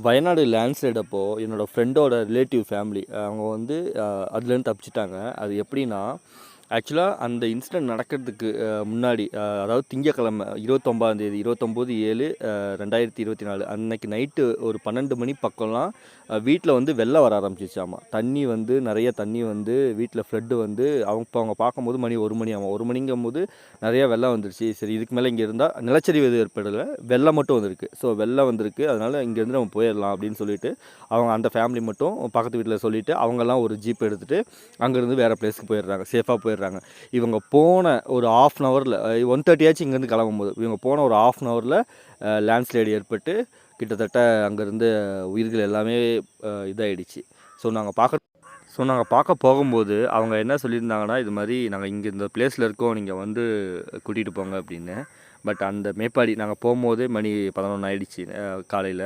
Wayanad landslide அப்போ என்னோடய ஃப்ரெண்டோட ரிலேட்டிவ் ஃபேமிலி அவங்க வந்து அதுலேருந்து தப்பிச்சிட்டாங்க. அது எப்படின்னா, ஆக்சுவலாக அந்த இன்சிடென்ட் நடக்கிறதுக்கு முன்னாடி அதாவது திங்கக்கிழமை 29 29/7/2024 அன்னைக்கு நைட்டு ஒரு 12 மணி பக்கம்லாம் வீட்டில் வந்து வெள்ளம் வர ஆரம்பிச்சிச்சாமா. தண்ணி வந்து நிறைய தண்ணி வந்து வீட்டில் ஃப்ளட்டு வந்து அவங்க பார்க்கும்போது மணி 1 மணி ஆகும். 1 மணிங்கும்போது நிறைய வெள்ளம் வந்துருச்சு. சரி, இதுக்கு மேலே இங்கே இருந்தால் நிலச்சரிவு எதுவும் ஏற்படலை, வெள்ளம் மட்டும் வந்திருக்கு. ஸோ வெள்ளம் வந்திருக்கு, அதனால் இங்கேருந்து நம்ம போயிடலாம் அப்படின்னு சொல்லிட்டு அவங்க அந்த ஃபேமிலி மட்டும் பக்கத்து வீட்டில் சொல்லிவிட்டு அவங்கெல்லாம் ஒரு ஜீப் எடுத்துகிட்டு அங்கேருந்து வேறு பிளேஸ்க்கு போயிடுறாங்க, சேஃபாக போயிடுறாங்க. இவங்க போன ஒரு ½ அன் ஹவரில் 1:30 ஆச்சு இங்கேருந்து கிளம்பும்போது. இவங்க போன ஒரு ½ அன் ஹவரில் லேண்ட்ஸ்லைடு ஏற்பட்டு கிட்டத்தட்ட அங்கேருந்து உயிர்கள் எல்லாமே இதாகிடுச்சு. நாங்கள் பார்க்க போகும்போது அவங்க என்ன சொல்லியிருந்தாங்கன்னா, இது மாதிரி நாங்கள் இங்கே இந்த பிளேஸில் இருக்கோம், நீங்கள் வந்து கூட்டிகிட்டு போங்க அப்படின்னு. பட் அந்த மேப்பாடி நாங்கள் போகும்போது மணி 11 ஆகிடுச்சு காலையில்.